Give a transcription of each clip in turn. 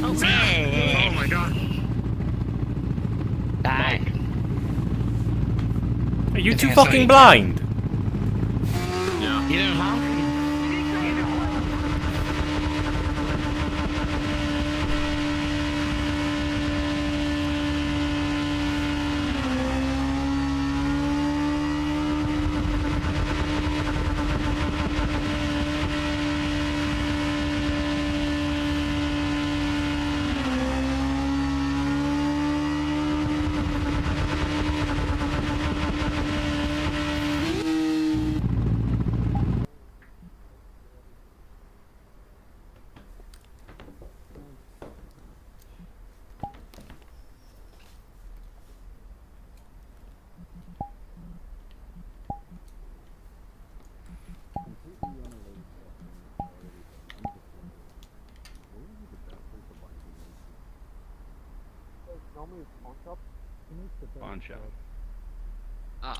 Oh my god. Die. Are you too fucking blind? Yeah. You don't honk? Pawn shop.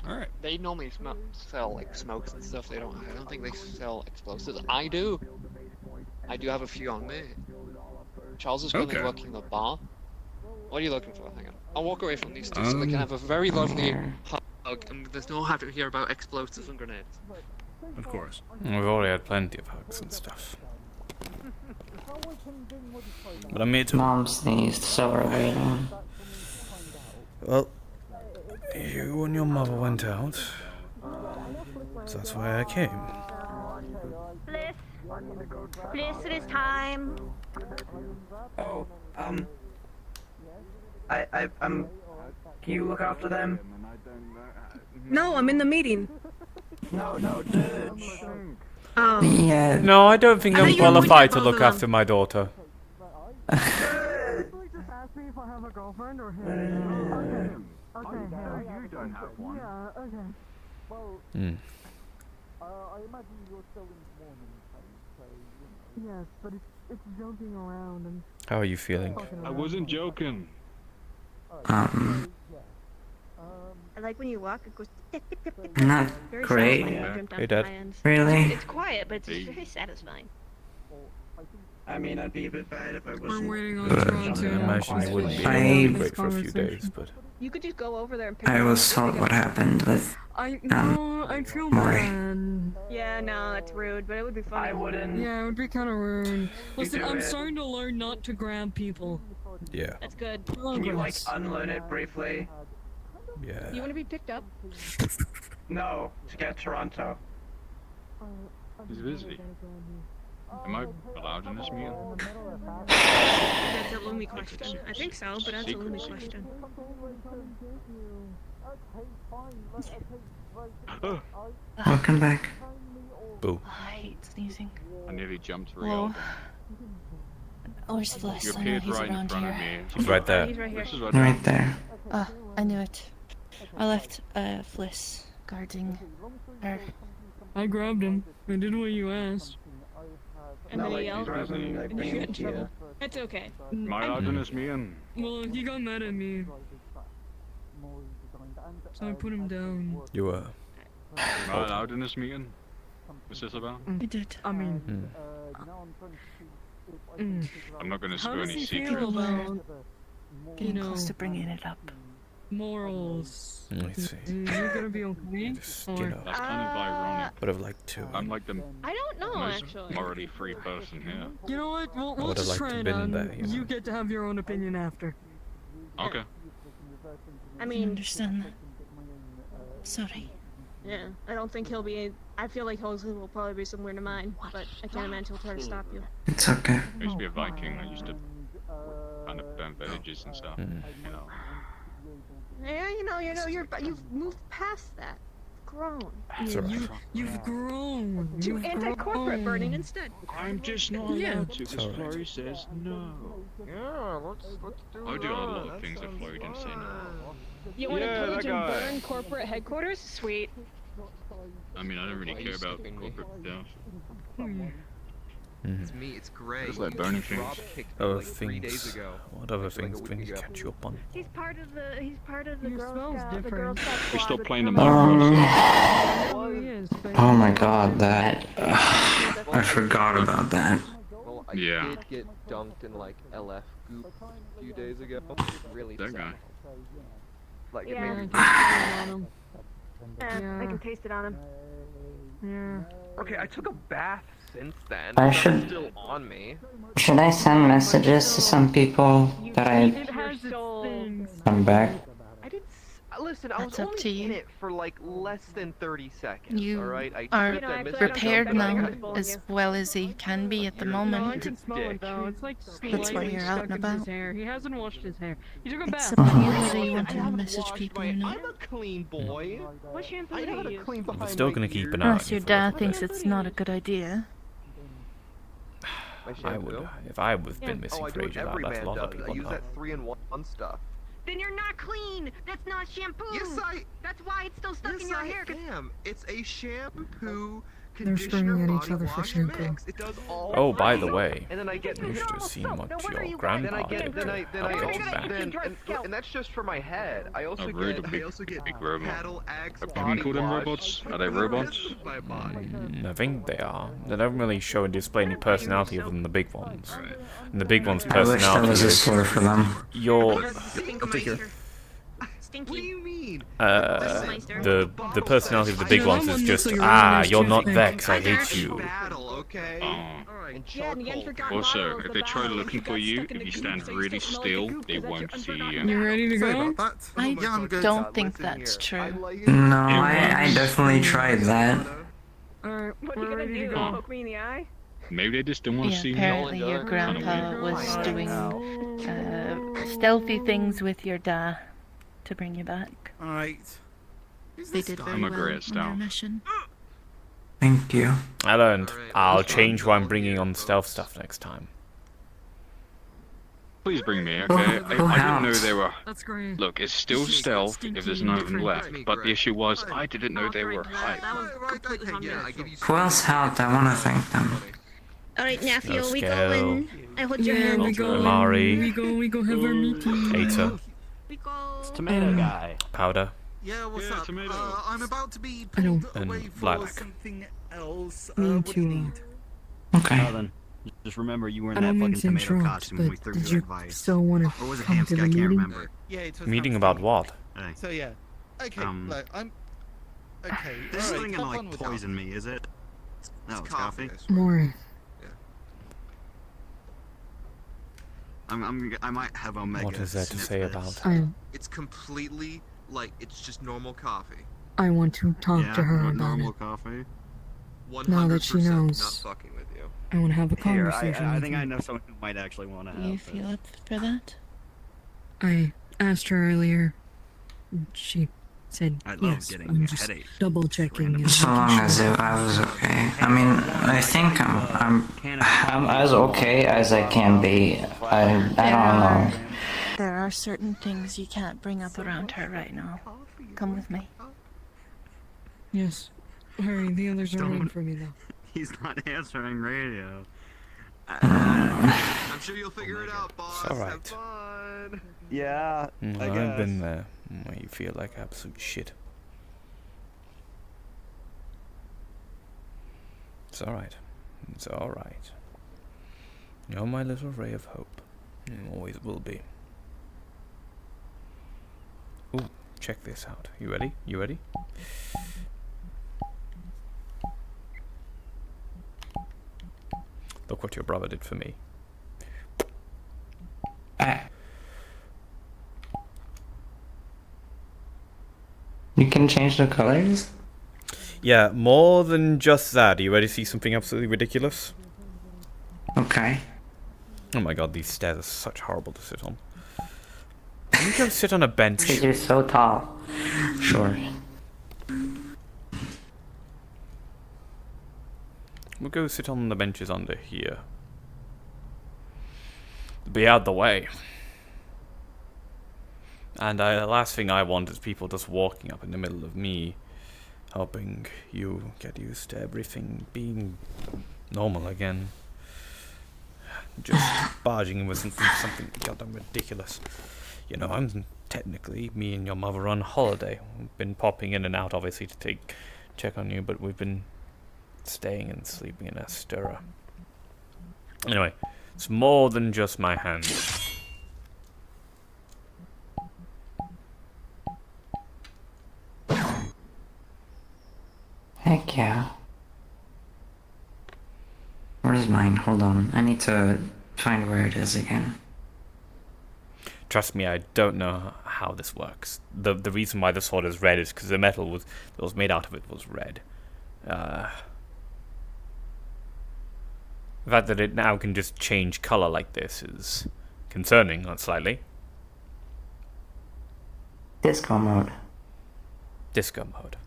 Alright. They normally sell like smokes and stuff. I don't think they sell explosives. I do. I do have a few on me. Charles is currently working the bar. What are you looking for? Hang on. I'll walk away from these two so they can have a very lovely hug, and there's no have to hear about explosives and grenades. Of course. We've already had plenty of hugs and stuff. But I'm here to... Mom sneezed, so are we. Well, you and your mother went out. So that's why I came. Bliss. Bliss, it is time. Oh, I'm. Can you look after them? No, I'm in the meeting. No, dude. Oh. Yeah. No, I don't think I'm qualified to look after my daughter. Just ask me if I have a girlfriend or him. Okay. You don't have one. Yeah, okay. I imagine you're still in mourning phase, so, you know. Yes, but it's joking around and... How are you feeling? I wasn't joking. Um, I like when you walk, it goes tick, tick, tick, tick. not Very great. satisfying when you jump down Hey, to Dad. my ends. Really? It's quiet, but it's very satisfying. I mean, I'd be a bit bad if I I'm wasn't. waiting on I Toronto. imagine you wouldn't be I- able to wait for a few days, but... You could just go over there and pick I it was up. told what happened with. I feel Maury. bad. Yeah, no, that's rude, but it would be fun. I wouldn't. Yeah, it would be kind of rude. Listen, do I'm it. starting to learn not to grab people. Yeah, That's good. Can you like Progress. unlearn it briefly? yeah. You want to be picked up? No, to get Toronto. He's busy. Am I allowed in this meeting? That's a Lumi question. I think so, but that's a Lumi question. Welcome back. Boo. I hate sneezing. I nearly jumped Whoa. real. Where's Fliss? You I know appeared he's right in around front of here. me. He's right there. He's right here. This is right Right there. I knew it. I left Fliss guarding her. I grabbed him. I did what you asked. And Not then he like yelled. driving, like And you being got in here. trouble. It's okay. Am I allowed in this meeting? Well, he got mad at me, so I put him down. You were. Am I allowed in this meeting? What's this about? I did. I mean, I'm not gonna how spill does any he feel secrets. about, Getting know, close to bringing it up. morals? Let's see. Is it gonna be okay? Just, you Or- know, That's kind of ironic. would have liked to. I'm like the I don't know, most actually. morally free person here. You know what? We'll would've just liked try to it been on. there, you know. You get to have your own opinion after. Okay. I I mean, understand that. Sorry. yeah, I don't think he'll be. I feel like Jose will probably be similar to mine, but I can't imagine he'll try to stop you. It's okay. I used to be a Viking. I used to kind of burn villages and stuff. Mm. You know. Yeah, you've moved past that. Grown. It's alright. You've grown. To You've anti-corporate grown. burning instead. I'm just not Yeah. allowed to It's because alright. Flurry says no. Yeah, let's do I do a lot of things that Flurry didn't say no. You want to Yeah, pillage that and guy. burn corporate headquarters? Sweet. I mean, I don't really care about corporate stuff. It's me, it's Gray. Just like burning things. Rob picked me Other like 3 days things. ago. What other Like, things a can week you ago. catch you up on? He's part of the Your Girl smell's Scout, the Girl different. Scout You're squad still with playing the Purple- Metaverse. Oh, he is, but- Oh my god, that. I forgot about that. Well, I Yeah. did get dunked in like LF goop a few days ago. Really That sad. guy. Like Yeah. it made me I can taste it on him. Yeah. Okay, I took a bath since then. I It's should- still on me. Should I send messages to some people that I It has its things. come back? I did. Listen, I was That's up only to you. in it for like less than 30 seconds. You all right, I are tripped, I missed prepared something, I now got- as well as you can be at the No, I moment. can smell it though. It's like That's why slightly you're out stuck and in his about. hair. He hasn't washed his hair. He took a It's bath. up to you I whether you want to haven't message washed people my- or not. I'm a clean boy. What shampoo I do know how you to use? clean behind We're still my gonna keep an ears. eye on Unless your you for dad a thinks bit. it's not a good idea. My I would, shampoo? if I was been Oh, missing I for do what ages, every that's a man lot of does. I people use know. that 3-in-1 stuff. Then you're not clean. That's not shampoo. Yes, I. That's why it's still stuck in Yes, your I hair. 'cause am. It's a shampoo. They're screaming at each other for shampoo. Mix. It does all. Oh, by the way, And then I get you should have seen what No wonder your you grandpa then I get did then to I then I Abdul's also back. then and that's just for my head. I also A rude get big, I also get big robot. paddle axe Have body you called them wash. robots? Are they robots? My body. I think they are. They don't really show and display any personality other than the big ones. And the big ones' I wish there personality was a is store for them. your Stinky. What do you mean? the personality of the big ones is just you're not Vex, I hate you. Battle, okay? and charcoal. Also, if they try looking for you, if you stand really still, they won't see you. You ready to go? I don't think that's true. No, I definitely tried that. Alright, what are you gonna do? Poke me in the eye? Maybe they just don't want to Yeah, see me. apparently your grandpa was doing stealthy things with your dad to bring you back. Alright. They did very I'm a well great on their stealth. mission. Thank you. I learned. I'll change what I'm bringing on stealth stuff next time. Please bring me, okay? I didn't know they were. That's great. Look, it's still stealth if there's none of them left. But the issue was, I didn't know they were hype. Who else helped? I want to thank them. Alright, nephew, No we scale. going? I hold your hand. we go. Amari. We go have our meeting. Ater. It's Tomato guy. Powder. Yeah, what's Yeah, up? tomato. I'm about to be I know. pulled away And for lilac. something else. Me What do you too. need? Okay. Well then, just remember you were in I that don't mean fucking to tomato interrupt, costume when we but threw did you you that vice. still want to Or was it come to Hamstick? the I can't meeting? remember. Yeah, it was Meeting Hamstick. about what? Hey. So yeah. Okay, look, I'm. Okay. This alright, isn't have gonna fun like with poison me, is it? No, it's coffee. More. I might have Omega. What is there to sniff say this. about It's completely like it's just normal coffee. I want to talk Yeah, to her what about normal it. coffee. 100% Now that she knows. not fucking with you. I want to have a Here, conversation I with think her. I know someone who might actually want to have You this. feel up for that? I asked her earlier. And she said I love yes. getting I'm a just headache. double checking. and So long making as sure. I was okay. I mean, I think I'm as okay as I can be. I don't know. There are certain things you can't bring up around her right now. Come with me. Yes. Hurry, the others are waiting for me though. He's not answering radio. I'm sure you'll figure it out, boss. It's alright. Have fun. Yeah, I've been there. Where you feel like absolute shit. It's alright. It's alright. You're my little ray of hope. You always will be. Ooh, check this out. You ready? You ready? Look what your brother did for me. You can change the colors? Yeah, more than just that. Are you ready to see something absolutely ridiculous? Okay. Oh my god, these stairs are such horrible to sit on. Can you go sit on a bench? You're so tall. Sure. We'll go sit on the benches under here. Be out the way. And the last thing I want is people just walking up in the middle of me, helping you get used to everything being normal again. Just barging in with something goddamn ridiculous. You know, I'm technically, me and your mother on holiday. We've been popping in and out, obviously, to check on you, but we've been staying and sleeping in a stirrer. Anyway, it's more than just my hand. Heck yeah. Where's mine? Hold on. I need to find where it is again. Trust me, I don't know how this works. The reason why the sword is red is because the metal that was made out of it was red. The fact that it now can just change color like this is concerning, not slightly. Disco mode. Disco mode.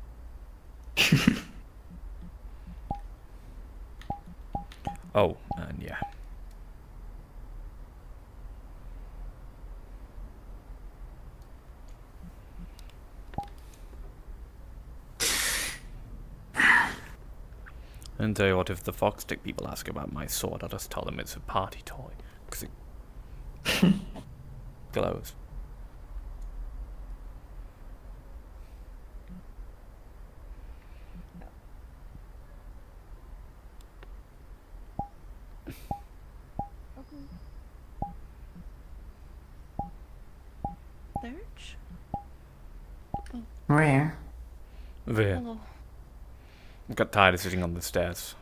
Oh, and yeah. And tell you what, if the fox stick people ask about my sword, I'll just tell them it's a party toy. Because it glows. Lurch? Where? There. Hello. I got tired of sitting on the stairs.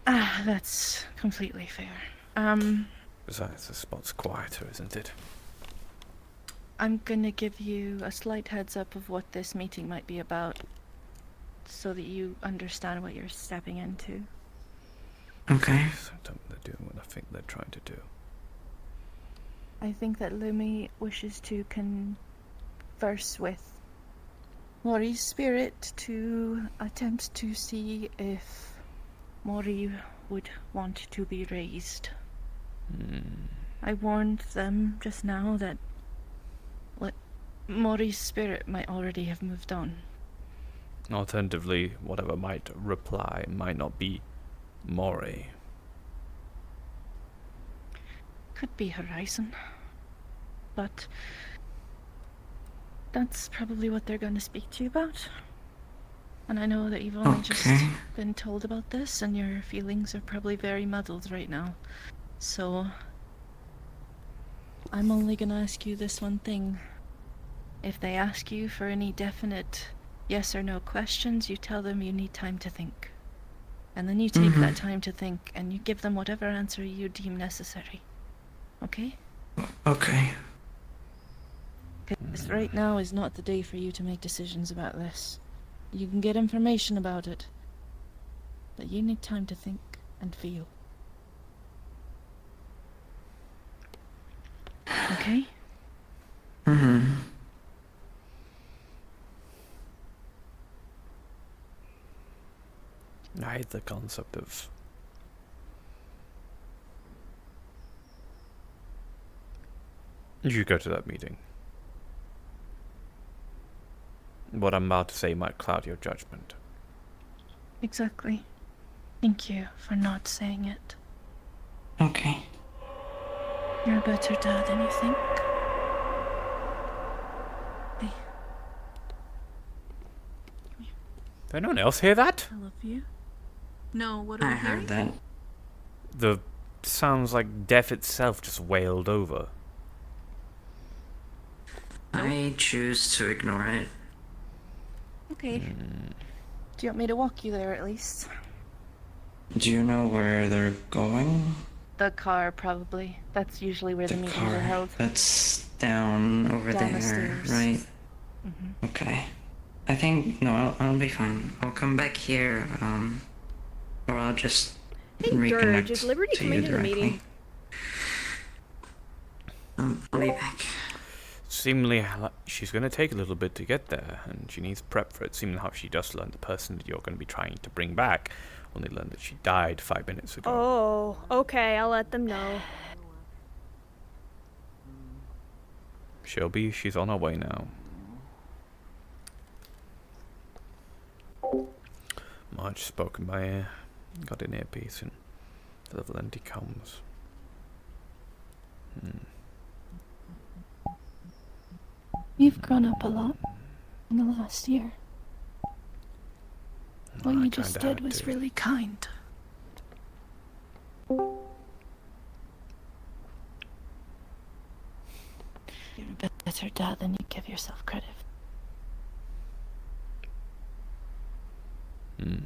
Ah, that's completely fair. Besides, the spot's quieter, isn't it? I'm gonna give you a slight heads up of what this meeting might be about, so that you understand what you're stepping into. Okay. Sometimes they're doing what I think they're trying to do. I think that Lumi wishes to converse with Mori's spirit to attempt to see if Mori would want to be raised. I warned them just now that Mori's spirit might already have moved on. Alternatively, whatever might reply might not be Mori. Could be Horizon. But that's probably what they're going to speak to you about. And I know that you've only just been told about this, and your feelings are probably very muddled right now. So I'm only going to ask you this one thing. If they ask you for any definite yes or no questions, you tell them you need time to think. And then you take that time to think, and you give them whatever answer you deem necessary. Okay? Okay. Because right now is not the day for you to make decisions about this. You can get information about it, but you need time to think and feel. Okay? I hate the concept of you go to that meeting. What I'm about to say might cloud your judgment. Exactly. Thank you for not saying it. Okay. You're a better dad than you think. Hey. Did anyone else hear that? I love you. No, what are I we hearing? heard that. The sounds like death itself just wailed over. I choose to ignore it. Okay. Do you want me to walk you there at least? Do you know where they're going? The car, probably. That's usually where the meetings are held. That's down over Down the there, stairs. right? Okay. I think, no, I'll be fine. I'll come back here, or I'll just reconnect George, is Liberty to coming you to the directly. meeting? I'll be back. Seemingly, she's going to take a little bit to get there, and she needs prep for it. Seemingly how she just learned the person that you're going to be trying to bring back only learned that she died 5 minutes ago. Oh, okay, I'll let them know. She's on her way now. Much spoken by ear. Got an earpiece and the little empty comes. You've grown up a lot in the last year. What you just did was really kind. with her dad than you give yourself credit. Hmm.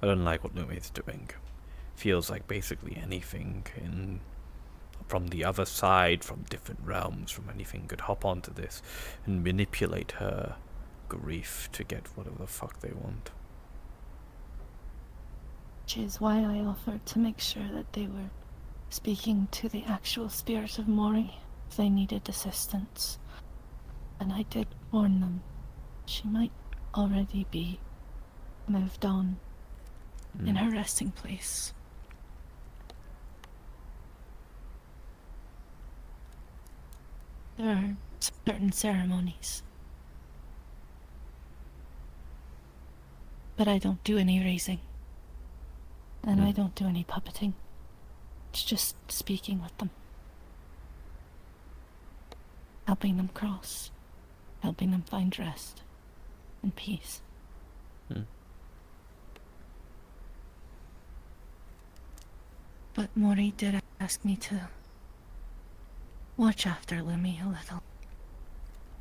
I don't like what Lumi's doing. Feels like basically anything from the other side, from different realms, from anything could hop onto this and manipulate her grief to get whatever the fuck they want. Which is why I offered to make sure that they were speaking to the actual spirit of Mori if they needed assistance. And I did warn them. She might already be moved on in her resting place. There are certain ceremonies. But I don't do any raising. And I don't do any puppeting. It's just speaking with them. Helping them cross. Helping them find rest and peace. But Mori did ask me to watch after Lumi a little.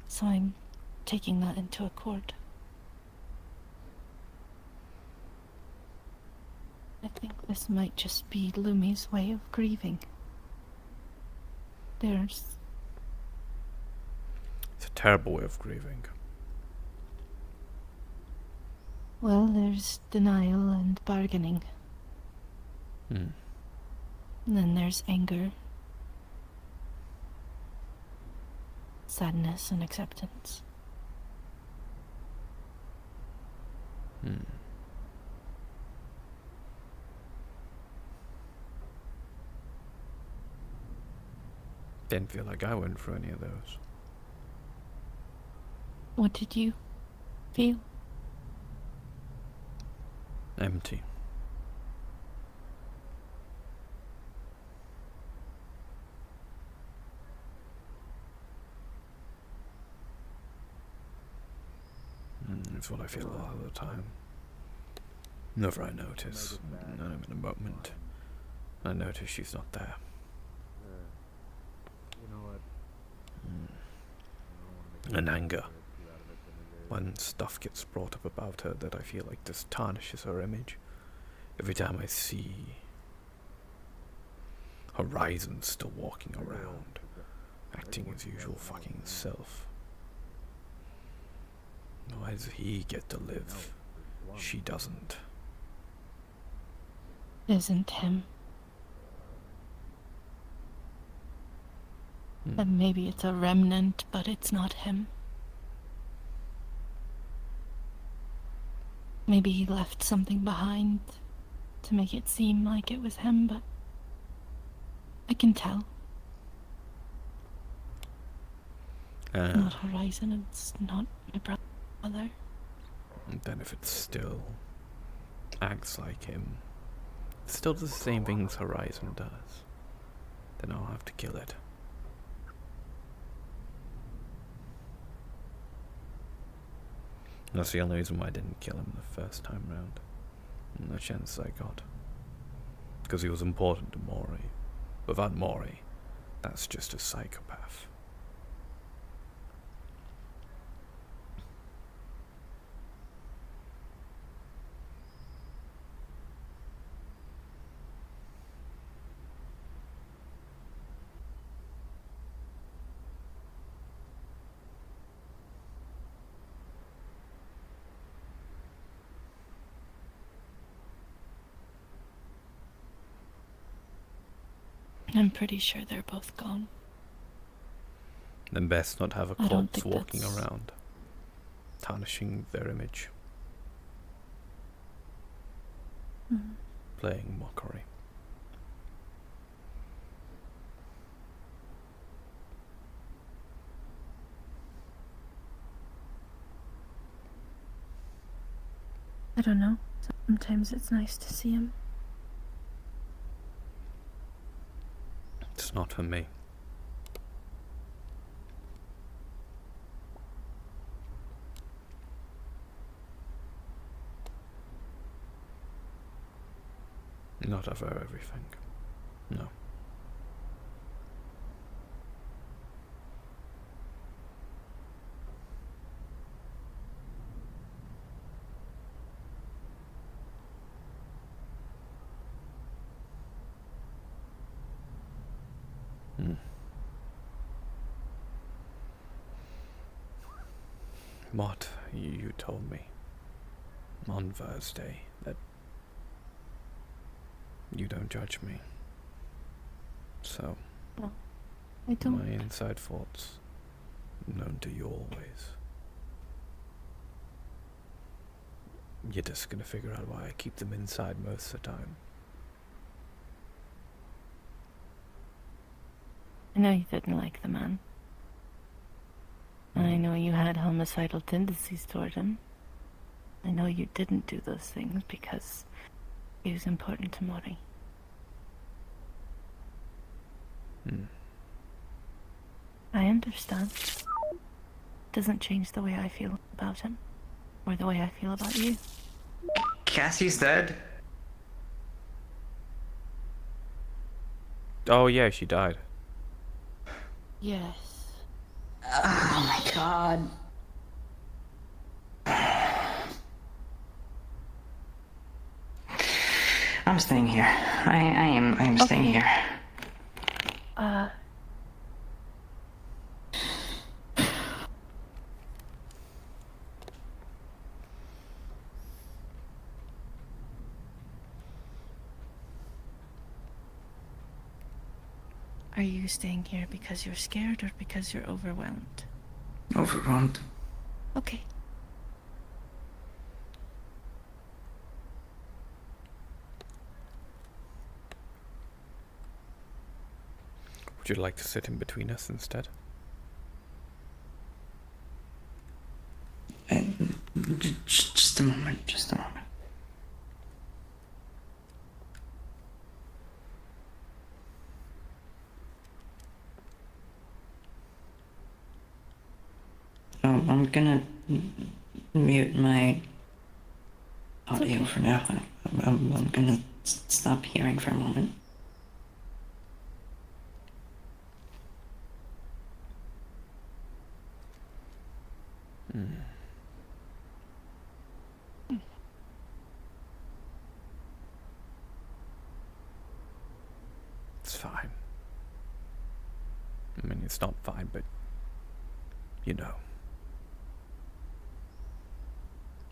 So I'm taking that into accord. I think this might just be Lumi's way of grieving. It's a terrible way of grieving. Well, there's denial and bargaining. And then there's anger, sadness, and acceptance. Didn't feel like I went through any of those. What did you feel? Empty. It's what I feel a lot of the time. Whenever I notice, and I'm in a moment, I notice she's not there. And anger. When stuff gets brought up about her that I feel like this tarnishes her image. Every time I see Horizon still walking around, acting his usual fucking self. Why does he get to live? She doesn't. Isn't him. And maybe it's a remnant, but it's not him. Maybe he left something behind to make it seem like it was him, but I can tell. It's not Horizon, and it's not my brother. And then if it still acts like him, still does the same things Horizon does, then I'll have to kill it. That's the only reason why I didn't kill him the first time round. And the chance I got. Because he was important to Mori. Without Mori, that's just a psychopath. I'm pretty sure they're both gone. Then best not have a I don't corpse think walking that's- around, tarnishing their image, playing mockery. I don't know. Sometimes it's nice to see him. It's not for me. Not over everything. No. What you told me on Thursday that you don't judge me. So, No, I don't. my inside thoughts, known to you always. You're just gonna figure out why I keep them inside most of the time. I know you didn't like the man. And I know you had homicidal tendencies toward him. I know you didn't do those things because he was important to Mori. I understand. Doesn't change the way I feel about him. Or the way I feel about you. Cassie's dead? Oh yeah, she died. Yes. Oh my god. I'm staying here. I am staying Okay. here. Are you staying here because you're scared or because you're overwhelmed? Overwhelmed. Okay. Would you like to sit in between us instead? Just a moment, just a moment. I'm gonna mute my audio for now. I'm gonna stop hearing for a moment. It's fine. I mean, it's not fine, but you know.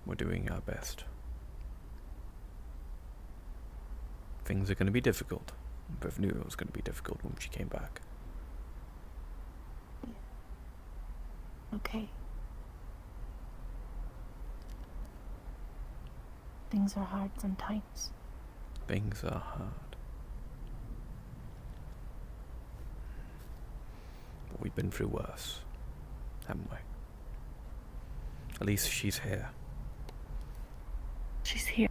We're doing our best. Things are going to be difficult. Bev knew it was going to be difficult when she came back. Okay. Things are hard sometimes. Things are hard. But we've been through worse, haven't we? At least she's here. She's here.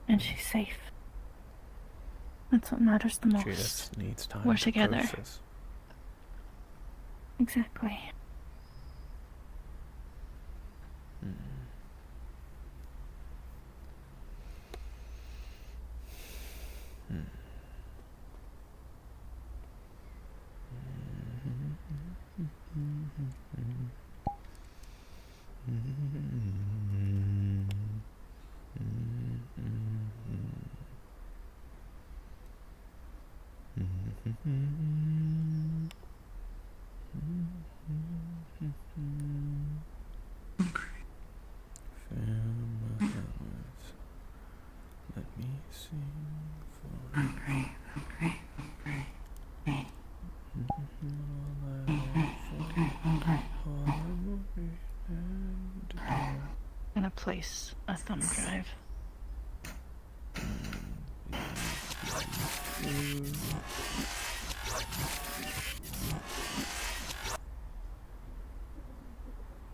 And she's safe. That's what matters the most. She just needs time We're to together. process. Exactly. Let me sing for Okay. I'm gonna place a thumb drive.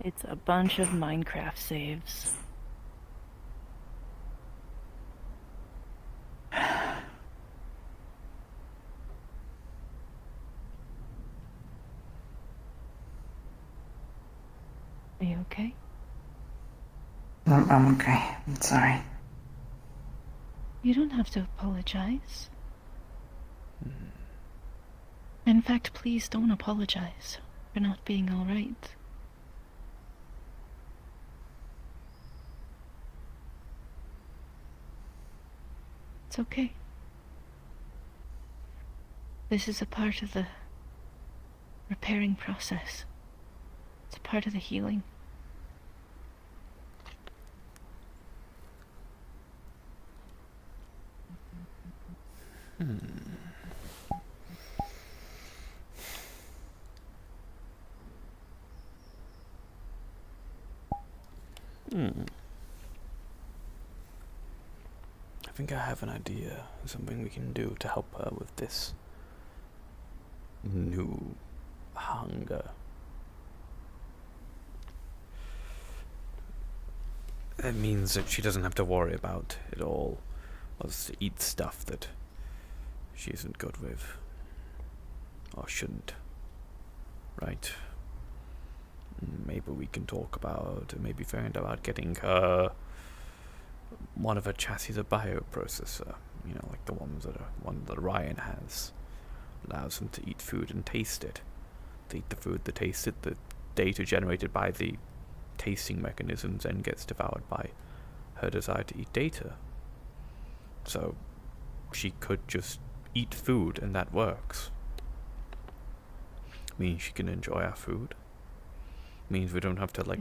It's a bunch of Minecraft saves. Are you okay? I'm okay. I'm sorry. You don't have to apologize. In fact, please don't apologize for not being alright. It's okay. This is a part of the repairing process. It's a part of the healing. I think I have an idea of something we can do to help her with this new hunger. It means that she doesn't have to worry about it all, or to eat stuff that she isn't good with, or shouldn't, right? Maybe we can talk about, maybe find out about getting her one of her chassis a bioprocessor, you know, like the one that Ryan has. Allows them to eat food and taste it. They eat the food, they taste it, the data generated by the tasting mechanisms then gets devoured by her desire to eat data. So she could just eat food and that works. Means she can enjoy our food. Means we don't have to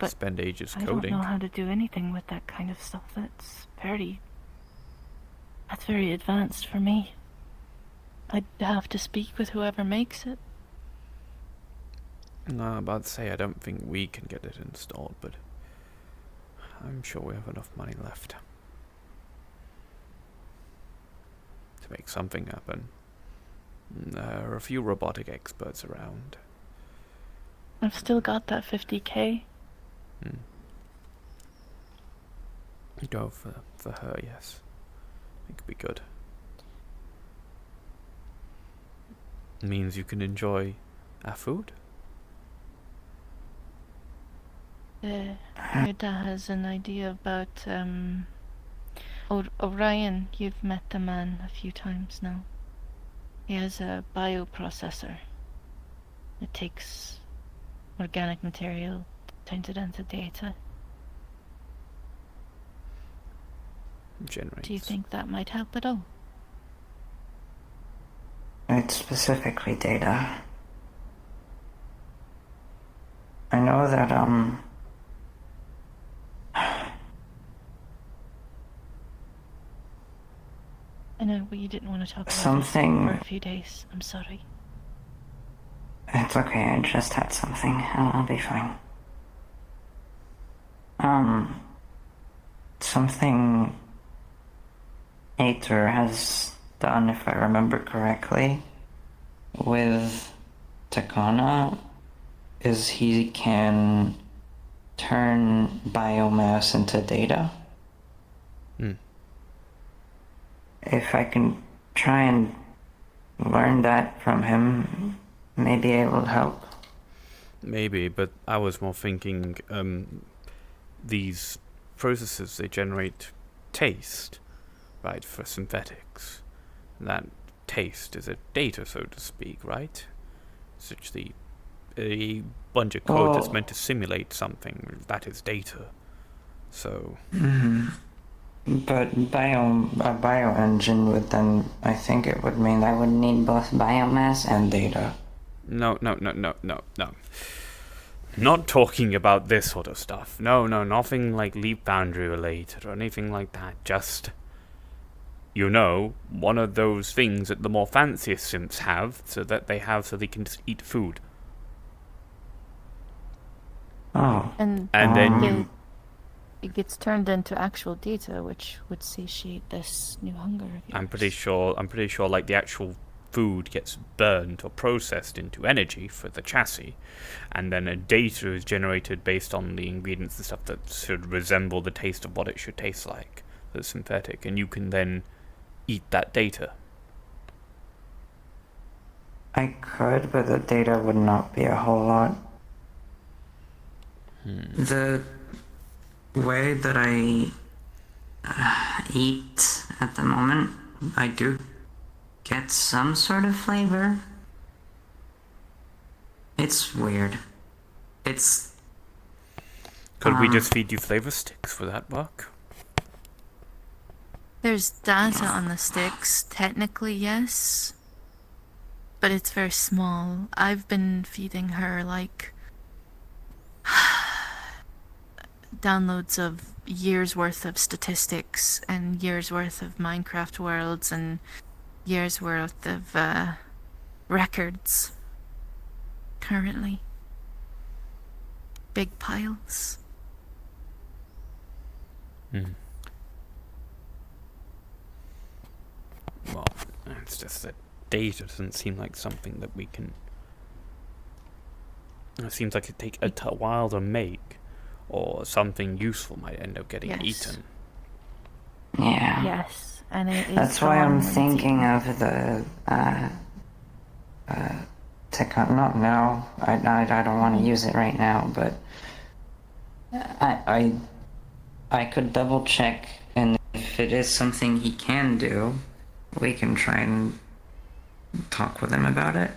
spend ages coding. I don't know how to do anything with that kind of stuff. That's very advanced for me. I'd have to speak with whoever makes it. No, I'm about to say I don't think we can get it installed, but I'm sure we have enough money left to make something happen. There are a few robotic experts around. I've still got that 50k. Go for her, yes. It could be good. It means you can enjoy our food. Your dad has an idea about, Orion, you've met the man a few times now. He has a bioprocessor. It takes organic material, turns it into data. Generates. Do you think that might help at all? It's specifically data. I know that, I know, but you didn't want to talk about something it for a few days. I'm sorry. It's okay, I just had something. I'll be fine. Something Aether has done, if I remember correctly, with Takana, is he can turn biomass into data. If I can try and learn that from him, maybe it will help. Maybe, but I was more thinking, these processes, they generate taste, right, for synthetics. That taste is a data, so to speak, right? Such a bunch of code that's meant to simulate something, that is data. So... But a bioengine would then, I think it would mean I would need both biomass and data. No. Not talking about this sort of stuff. No, nothing like Leap Boundary related or anything like that. Just, one of those things that the more fanciest synths have, so they can just eat food. Oh. And then it gets turned into actual data, which would satiate this new hunger of yours. I'm pretty sure like the actual food gets burned or processed into energy for the chassis, and then a data is generated based on the ingredients and stuff that should resemble the taste of what it should taste like. That's synthetic, and you can then eat that data. I could, but the data would not be a whole lot. The way that I eat at the moment. I do get some sort of flavor. It's weird. It's... Could we just feed you flavor sticks? Would that work? There's data on the sticks, technically, yes. But it's very small. I've been feeding her, like, downloads of years worth of statistics and years worth of Minecraft worlds and years worth of records currently. Big piles. Well, it's just that data doesn't seem like something that we can... It seems like it'd take a while to make, or something useful might end up getting eaten. Yeah. Yes, and it is. That's why I'm thinking of the, not now. I don't want to use it right now, but I could double check, and if it is something he can do, we can try and talk with him about it.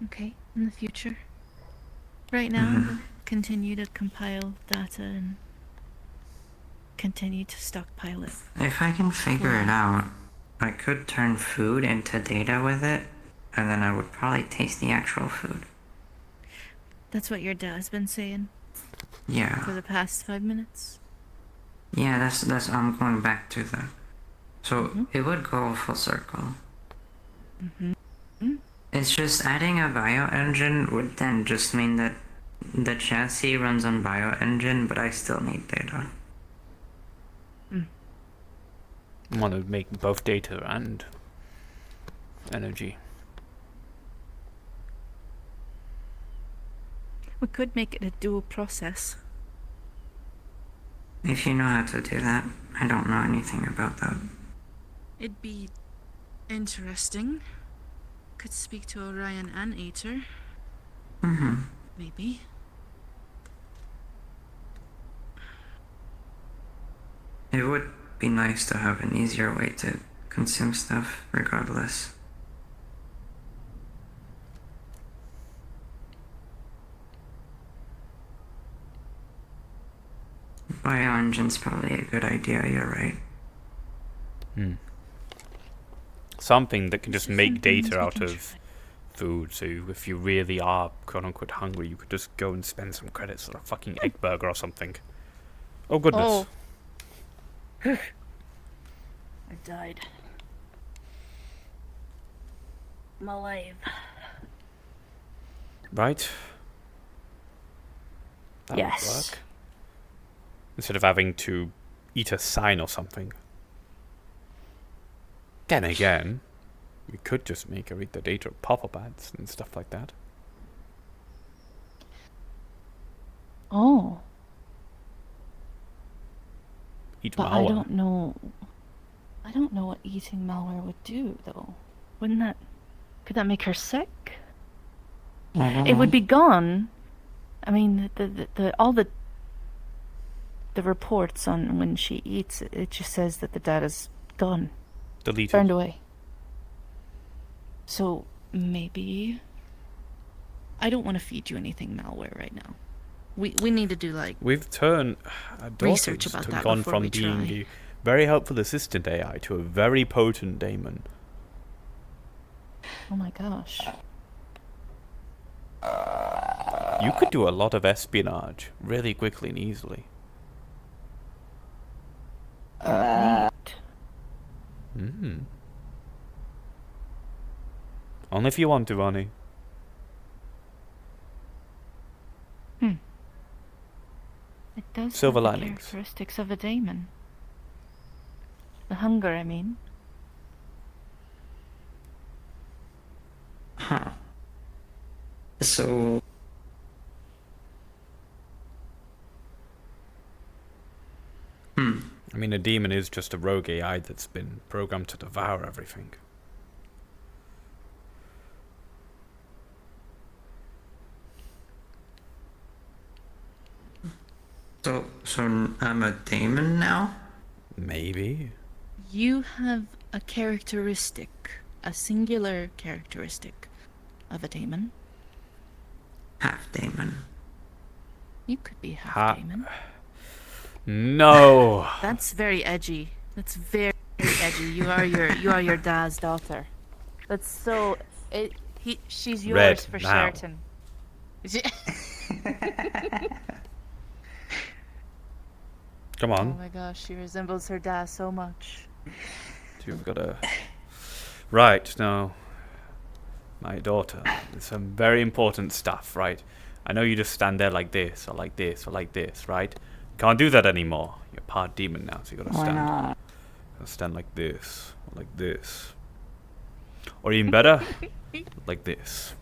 Okay, in the future. Right now, we'll continue to compile data and continue to stockpile it. If I can figure it out, I could turn food into data with it, and then I would probably taste the actual food. That's what your dad's been saying? Yeah. For the past 5 minutes? Yeah, that's I'm going back to that. So it would go full circle. It's just adding a bioengine would then just mean that the chassis runs on bioengine, but I still need data. I want to make both data and energy. We could make it a dual process. If you know how to do that, I don't know anything about that. It'd be interesting. Could speak to Orion and Aether. Maybe. It would be nice to have an easier way to consume stuff, regardless. Bioengine's probably a good idea, you're right. Something that can just make data out of food, so if you really are quote-unquote hungry, you could just go and spend some credits on a fucking egg burger or something. Oh goodness. I died. I'm alive. Right? That would work. Instead of having to eat a sign or something. Then again, we could just make her eat the data of pop-up ads and stuff like that. Oh. Eat but malware. I don't know what eating malware would do, though. Wouldn't that... Could that make her sick? It would be gone. I mean, all the reports on when she eats, it just says that the data's gone. Deleted. Burned away. So, maybe... I don't want to feed you anything malware right now. We need to do, like... We've turned... research about that gone before from we being try. a very helpful assistant AI to a very potent daemon. Oh my gosh. You could do a lot of espionage really quickly and easily. Only if you want to, Ronnie. It does Silver have the linings. characteristics of a daemon. The hunger, I mean. Huh. So... I mean, a demon is just a rogue AI that's been programmed to devour everything. So I'm a demon now? Maybe. You have a characteristic, a singular characteristic of a demon. Half demon. You could be half demon. No. That's very edgy. That's very edgy. You are your dad's daughter. That's so. She's yours Red for now. certain. Come on. Oh my gosh, she resembles her dad so much. You've got to... Right, now, my daughter, there's some very important stuff, right? I know you just stand there like this, or like this, or like this, right? Can't do that anymore. You're part demon now, so you gotta stand. Why not? Gotta stand like this, or like this. Or even better, like this.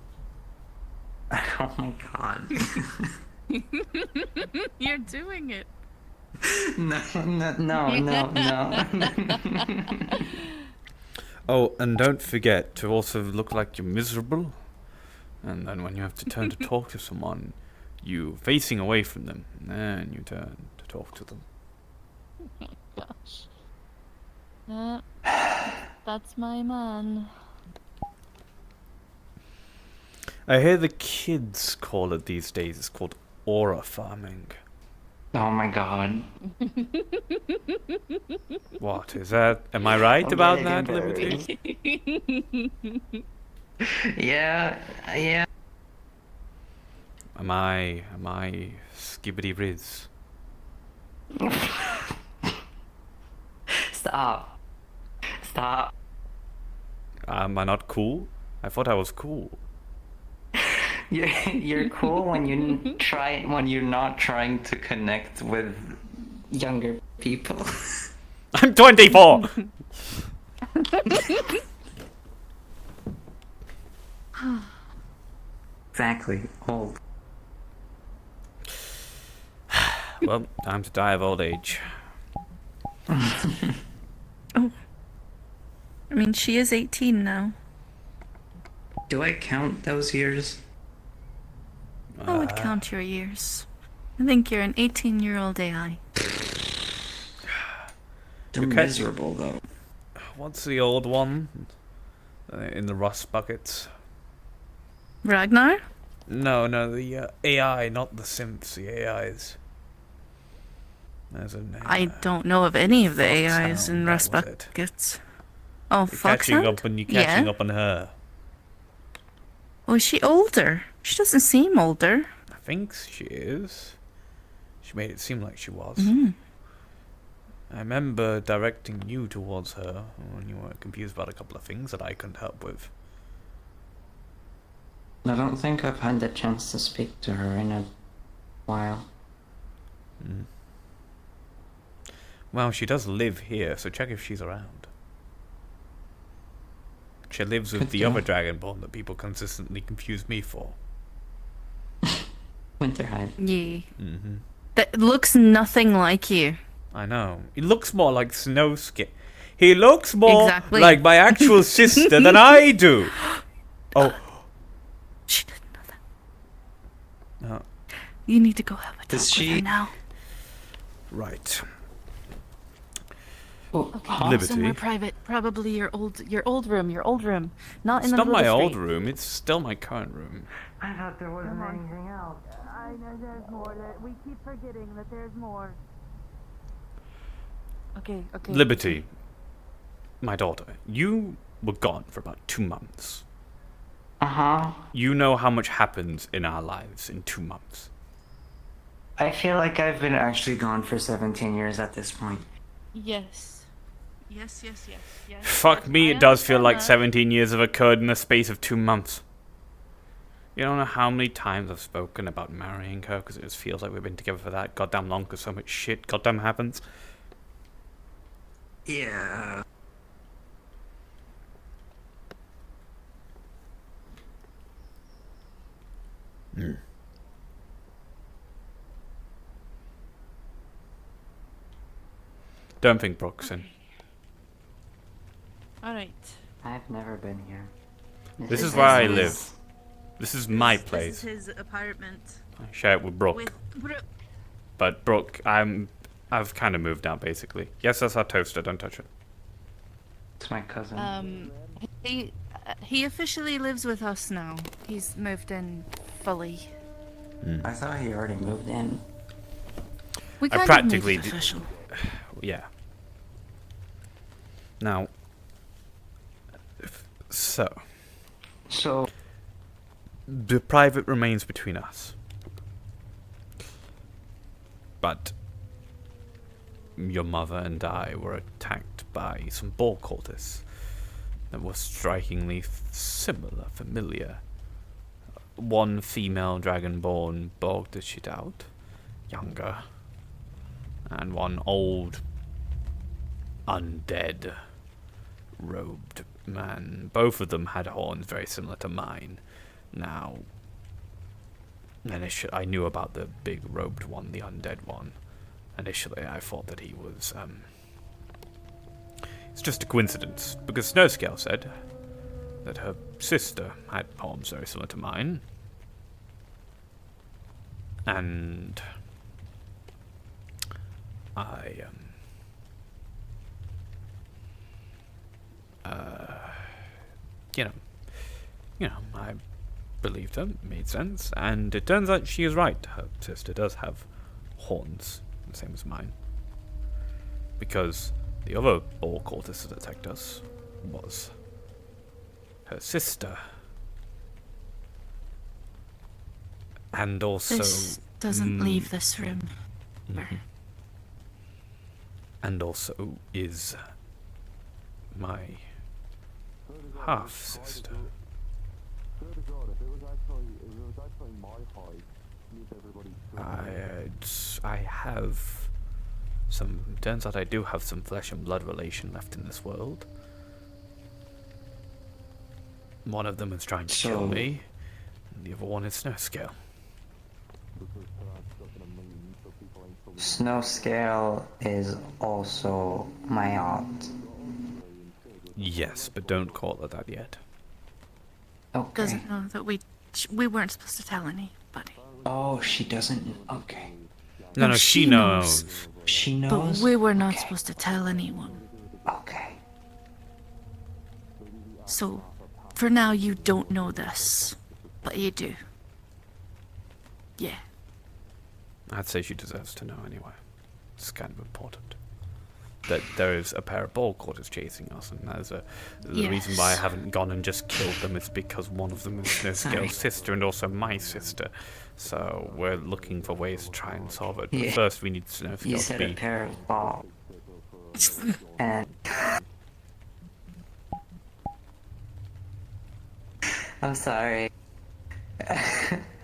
Oh my god. You're doing it. No. Oh, and don't forget to also look like you're miserable. And then when you have to turn to talk to someone, you facing away from them, and then you turn to talk to them. Oh my gosh. That's my man. I hear the kids call it these days. It's called aura farming. Oh my god. What is that? Am I right about that, Liberty? Yeah. Am I skibbity riz? Stop. Am I not cool? I thought I was cool. You're cool when you're not trying to connect with younger people. I'm 24. Exactly. Old. Well, time to die of old age. Oh. I mean, she is 18 now. Do I count those years? I would count your years. I think you're an 18-year-old AI. They're miserable, though. What's the old one? In the rust buckets? Ragnar? No, the AI, not the simps, the AIs. There's a name. I don't know of any of the Foxhound, AIs in that rust was it. buckets. Oh, You're catching Foxhound? up on her. Oh, is she older? She doesn't seem older. I think she is. She made it seem like she was. Mm. I remember directing you towards her when you were confused about a couple of things that I couldn't help with. I don't think I've had the chance to speak to her in a while. Mm. Well, she does live here, so check if she's around. She lives with the other Dragonborn that people consistently confuse me for. Winterhide. Yeah. Mm-hmm. That looks nothing like you. I know. He looks more like Snowskin. He looks more Exactly. like my actual sister than I do. Oh. She didn't know that. No. You need to go have a talk Does with her she- now. Right. Okay, Liberty. somewhere private. Probably your old room. Not It's in the not middle my of the old street. room. It's still my current room. I thought there wasn't anything else. I know there's more. We keep forgetting that there's more. Okay. Liberty. My daughter. You were gone for about 2 months. Uh-huh. You know how much happens in our lives in 2 months. I feel like I've been actually gone for 17 years at this point. Yes. Yes. Fuck me, it does feel like 17 years have occurred in the space of 2 months. You don't know how many times I've spoken about marrying her because it just feels like we've been together for that goddamn long because so much shit goddamn happens. Yeah. Don't think Broxton. Alright. I've never been here. This is where I live. This is my place. This is his apartment. I share it with Brooke. But Brooke, I've kind of moved out basically. Yes, that's our toaster. Don't touch it. It's my cousin. He officially lives with us now. He's moved in fully. I thought he already moved in. We I kind practically of made it official. Yeah. Now, so the private remains between us. But your mother and I were attacked by some ball cultists that were strikingly familiar. One female dragonborn bogged the shit out, younger, and one old, undead, robed man. Both of them had horns very similar to mine. Now, initially, I knew about the big robed one, the undead one. Initially, I thought that he was, it's just a coincidence, because Snowscale said that her sister had poems very similar to mine. And I, I believed her, made sense, and it turns out she is right. Her sister does have horns, the same as mine. Because the other ball cultist that attacked us was her sister. And also... This doesn't leave this room. And also is my half-sister. I have some... Turns out I do have some flesh and blood relation left in this world. One of them is trying to kill me, and the other one is Snowscale. Snowscale is also my aunt. Yes, but don't call her that yet. Okay. Doesn't know that we weren't supposed to tell anybody. Oh, she doesn't. Okay. No, she knows. She knows? But we were not supposed to tell anyone. Okay. So, for now, you don't know this, but you do. Yeah. I'd say she deserves to know anyway. It's kind of important. That there is a pair of ball quarters chasing us, and the reason why I haven't gone and just killed them is because one of them is Snowscale's sister and also my sister. So we're looking for ways to try and solve it. But first we need Snowscale You to said be... a pair of balls. And... I'm sorry.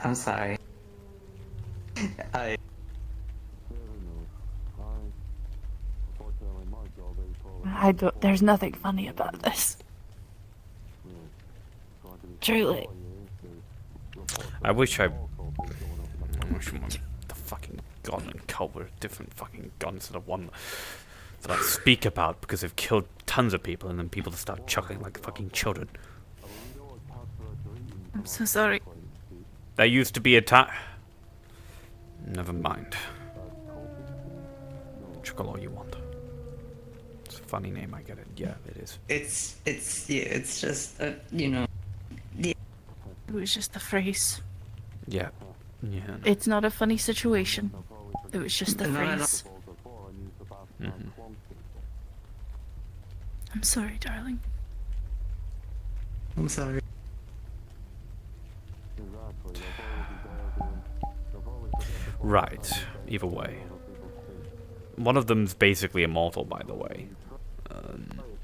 I'm sorry. There's nothing funny about this. Truly. I wish I the fucking gun and cult were different fucking guns instead of one that I speak about, because they've killed tons of people and then people start chuckling like fucking children. I'm so sorry. There used to be a time... Never mind. Chuckle all you want. It's a funny name, I get it. Yeah, it is. It's just, you know... It was just a phrase. Yeah. Yeah. No. It's not a funny situation. It was just a phrase. I'm sorry, darling. I'm sorry. Right. Either way. One of them's basically immortal, by the way.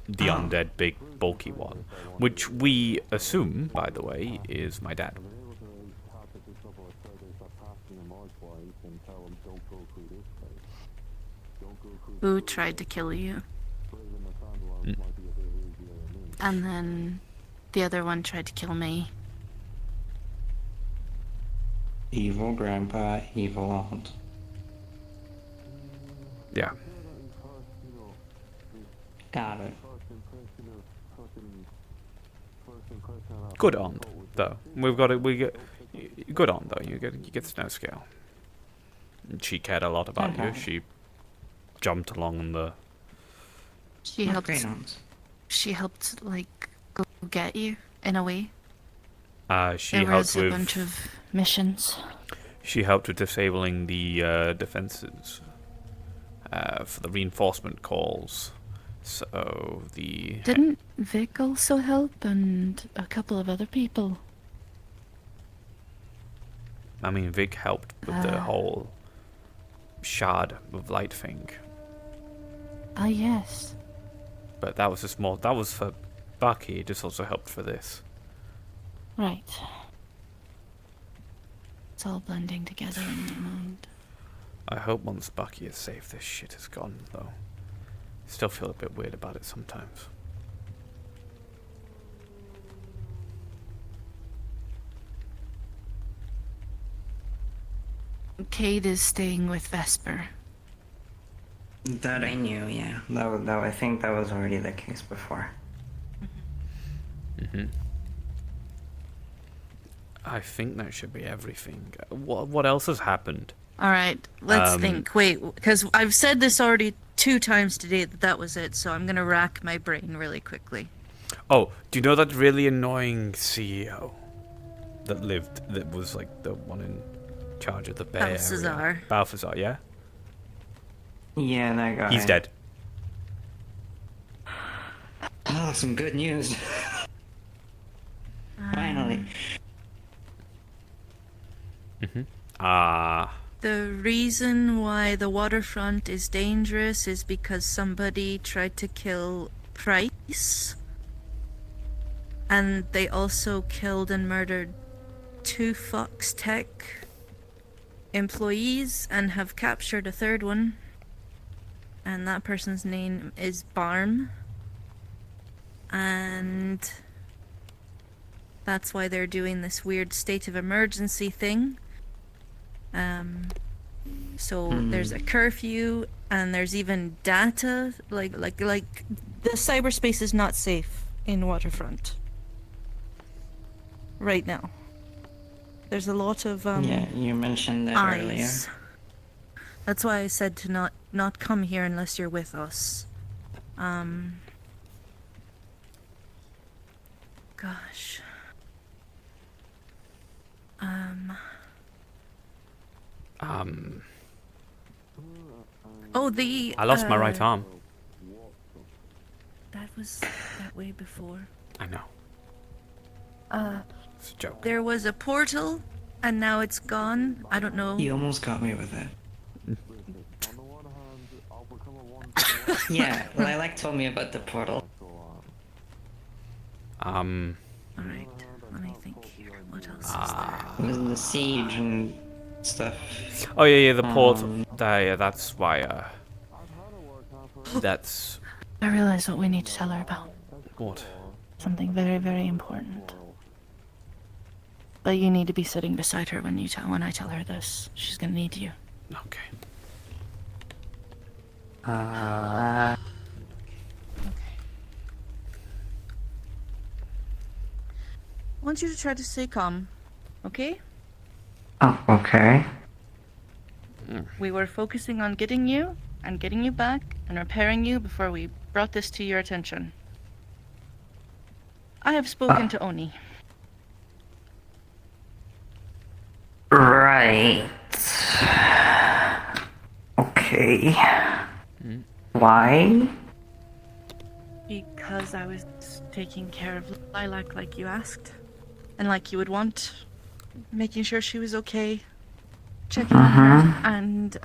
The undead, big, bulky one. Which we assume, by the way, is my dad. Who tried to kill you? And then the other one tried to kill me. Evil grandpa, evil aunt. Yeah. Got it. Good aunt, though. We've got it. Good aunt, though. You get Snowscale. And she cared a lot about you. Okay. She jumped along on the... She Oh, helped. great arms. She helped, like, go get you in a way. She There helped was a with... bunch of missions. She helped with disabling the defenses for the reinforcement calls. So the... Didn't Vic also help, and a couple of other people? I mean, Vic helped with the whole shard of light thing. Ah, yes. But that was a small... That was for Bucky. It just also helped for this. Right. It's all blending together in my mind. I hope once Bucky is safe, this shit is gone, though. Still feel a bit weird about it sometimes. Cade is staying with Vesper. That I knew, yeah. I think that was already the case before. Mm-hmm. I think that should be everything. What else has happened? All right, let's think. Wait, because I've said this already 2 times today that was it, so I'm gonna rack my brain really quickly. Oh, do you know that really annoying CEO that lived, that was like the one in charge of the Bay Area? Balthazar, yeah? Yeah, that guy. He's dead. Oh, some good news. Finally. Mm-hmm. The reason why the waterfront is dangerous is because somebody tried to kill Price. And they also killed and murdered 2 Fox Tech employees and have captured a 3rd one. And that person's name is Barn. And that's why they're doing this weird state of emergency thing. So there's a curfew, and there's even data, like the cyberspace is not safe in Waterfront right now. There's a lot of yeah, you mentioned that earlier. That's why I said to not come here unless you're with us. Gosh. Oh, I lost my right arm. That was that way before. I know. It's a joke. There was a portal, and now it's gone. I don't know. You almost got me with it. Yeah, Lilac told me about the portal. Alright, let me think here. What else is there? It was the siege and stuff. Oh yeah, the portal. Yeah, that's why. That's. I realize what we need to tell her about. What? Something very, very important. But you need to be sitting beside her when I tell her this. She's gonna need you. Okay. Okay. I want you to try to stay calm, okay? Oh, okay. We were focusing on getting you and getting you back and repairing you before we brought this to your attention. I have spoken to Oni. Right. Okay. Why? Because I was taking care of Lilac like you asked. And like you would want. Making sure she was okay. Checking on her. And,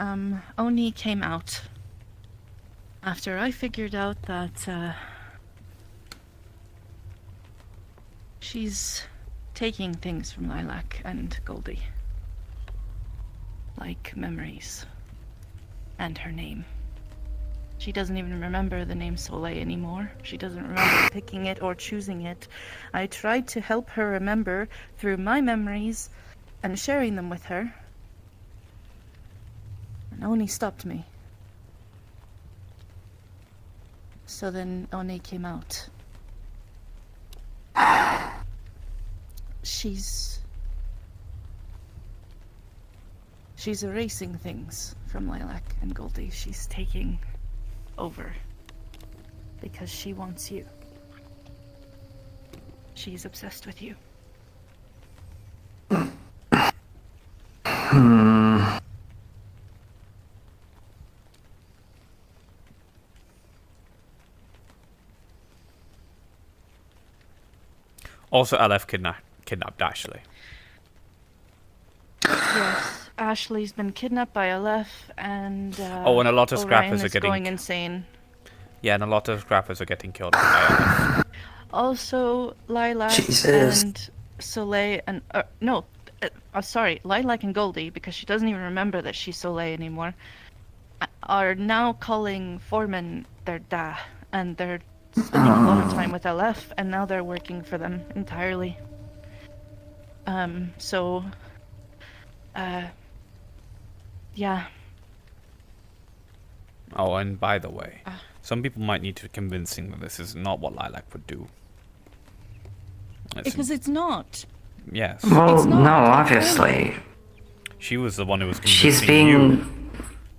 Oni came out. After I figured out that, she's taking things from Lilac and Goldie. Like memories. And her name. She doesn't even remember the name Soleil anymore. She doesn't remember picking it or choosing it. I tried to help her remember through my memories and sharing them with her. And Oni stopped me. So then Oni came out. She's erasing things from Lilac and Goldie. She's taking over. Because she wants you. She's obsessed with you. Also, LF kidnapped Ashley. Yes, Ashley's been kidnapped by Aleph, and and a lot of Orion scrappers are is getting going insane. Yeah, and a lot of scrappers are getting killed by LF. Also, Lilac Jesus. and Soleil and sorry, Lilac and Goldie, because she doesn't even remember that she's Soleil anymore, are now calling Foreman their da, and they're spending a lot of time with LF, and now they're working for them entirely. Yeah. Oh, and by the way, some people might need to convincing that this is not what Lilac would do. Because it's not. Yes. Well, no, obviously. She was the one who was She's convincing being you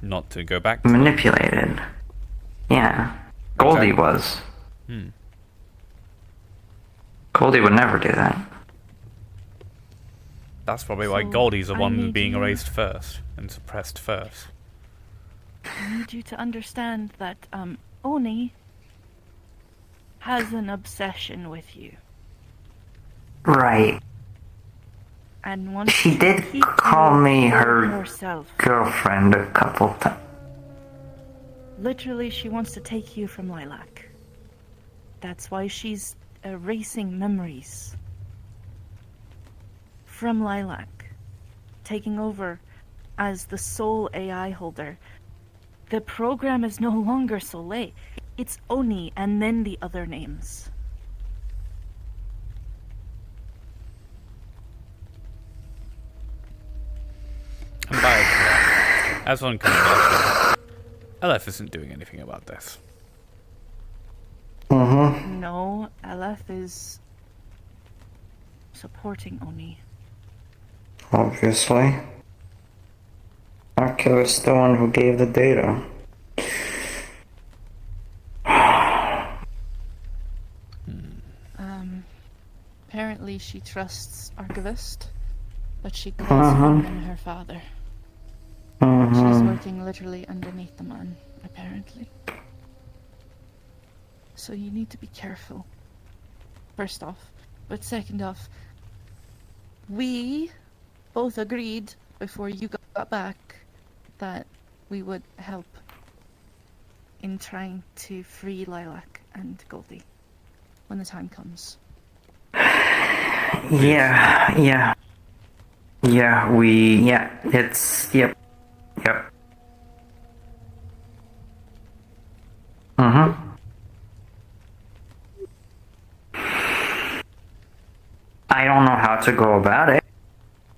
not to go back to manipulated. Yeah. Goldie was. Goldie would never do that. That's probably why So, Goldie's the I one need being you- erased first and suppressed first. I need you to understand that Oni has an obsession with you. Right. And wants She to did keep call you me for her herself. girlfriend a couple times. Literally, she wants to take you from Lilac. That's why she's erasing memories from Lilac, taking over as the sole AI holder. The program is no longer Soleil. It's Oni and then the other names. And by the way, as one can imagine, LF isn't doing anything about this. No, LF is supporting Oni. Obviously. Oculus the one who gave the data. Apparently she trusts Archivist, but she calls him her father. She's working literally underneath the man, apparently. So you need to be careful. First off. But second off, we both agreed before you got back that we would help in trying to free Lilac and Goldie when the time comes. Yeah, it's, yep. I don't know how to go about it.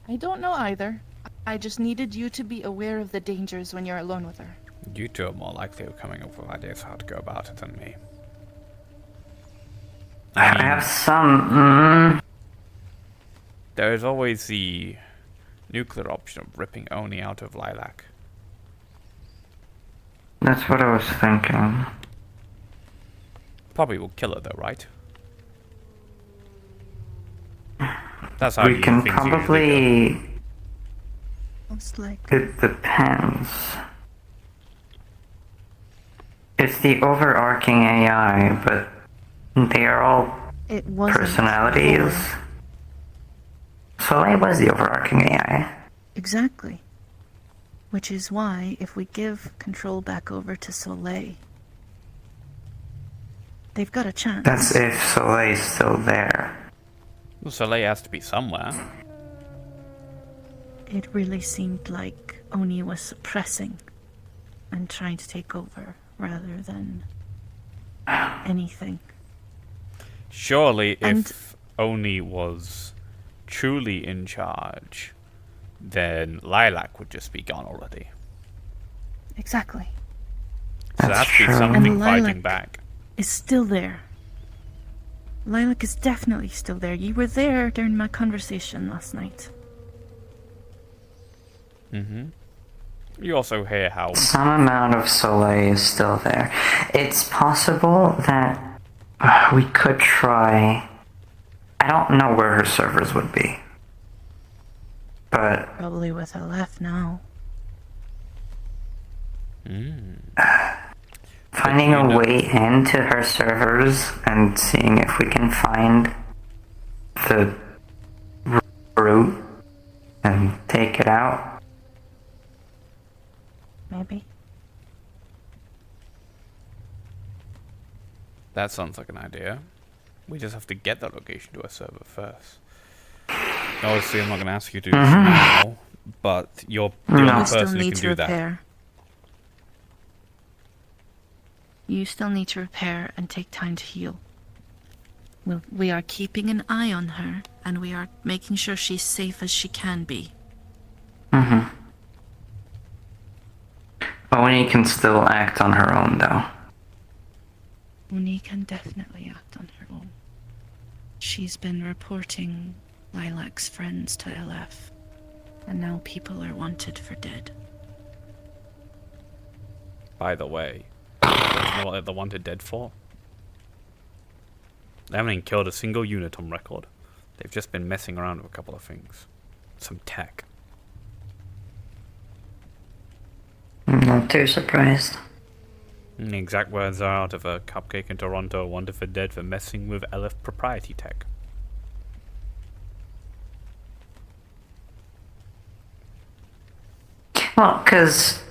I don't know either. I just needed you to be aware of the dangers when you're alone with her. You two are more likely of coming up with ideas how to go about it than me. I have some, There is always the nuclear option of ripping Oni out of Lilac. That's what I was thinking. Probably will kill her though, right? That's how We you can things probably... Most likely. It depends. It's the overarching AI, but they are all It wasn't personalities. before. Soleil was the overarching AI. Exactly. Which is why, if we give control back over to Soleil, they've got a chance. That's if Soleil's still there. Well, Soleil has to be somewhere. It really seemed like Oni was suppressing and trying to take over rather than anything. Surely, And- if Oni was truly in charge, then Lilac would just be gone already. Exactly. So there has That's to be true. something And fighting Lilac- back. Is still there. Lilac is definitely still there. You were there during my conversation last night. Mm-hmm. You also hear how... Some amount of Soleil is still there. It's possible that we could try... I don't know where her servers would be. But... Probably with LF now. Finding a way into her servers and seeing if we can find the route and take it out. Maybe. That sounds like an idea. We just have to get that location to a server first. Obviously, I'm not going to ask you to do this now, but you're the only person who can do that. You still need to repair and take time to heal. We are keeping an eye on her, and we are making sure she's safe as she can be. Oni can still act on her own, though. Oni can definitely act on her own. She's been reporting Lilac's friends to LF, and now people are wanted for dead. By the way, do you know what they're wanted dead for? They haven't even killed a single unit on record. They've just been messing around with a couple of things. Some tech. I'm not too surprised. The exact words are out of a cupcake in Toronto, wanted for dead for messing with LF propriety tech. Well, cause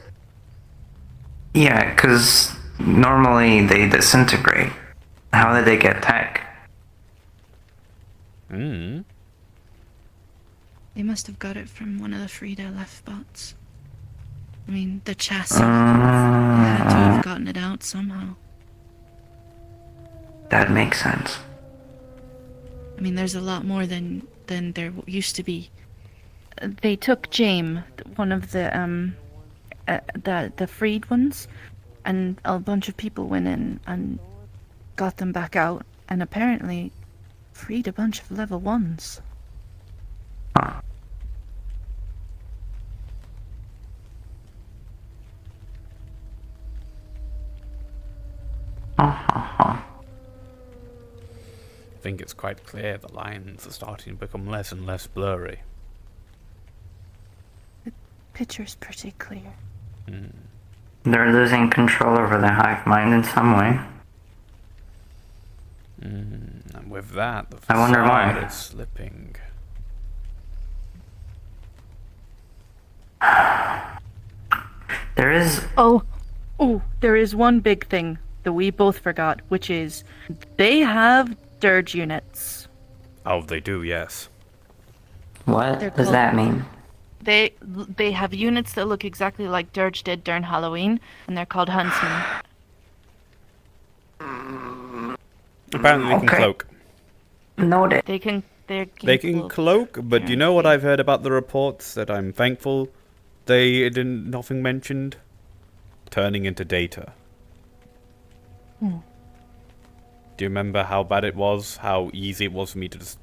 normally they disintegrate. How did they get tech? They must have got it from one of the freed LF bots. I mean, the chassis had to have gotten it out somehow. That makes sense. I mean, there's a lot more than there used to be. They took James, one of the freed ones, and a bunch of people went in and got them back out, and apparently freed a bunch of level 1s. Huh. I think it's quite clear the lines are starting to become less and less blurry. The picture's pretty clear. They're losing control over the hive mind in some way. And with that, the I wonder why. facade is slipping. There is... there is one big thing that we both forgot, which is they have dirge units. Oh, they do, yes. What does that mean? They have units that look exactly like Dirge did during Halloween, and they're called Huntsmen. Apparently they can cloak. Noted. They can cloak, but do you know what I've heard about the reports that I'm thankful nothing mentioned? Turning into data. Do you remember how bad it was? How easy it was for me to just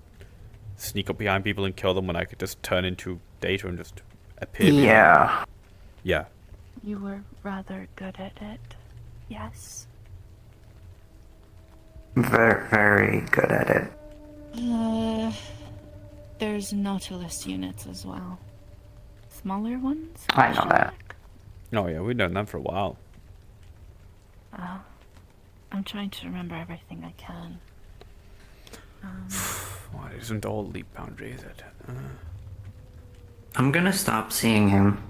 sneak up behind people and kill them when I could just turn into data and just appear behind them? Yeah. You were rather good at it. Yes. Very, very good at it. There's Nautilus units as well. Smaller ones? I know that. Oh yeah, we've done that for a while. I'm trying to remember everything I can. Well, it isn't all leap boundary, is it? I'm gonna stop seeing him.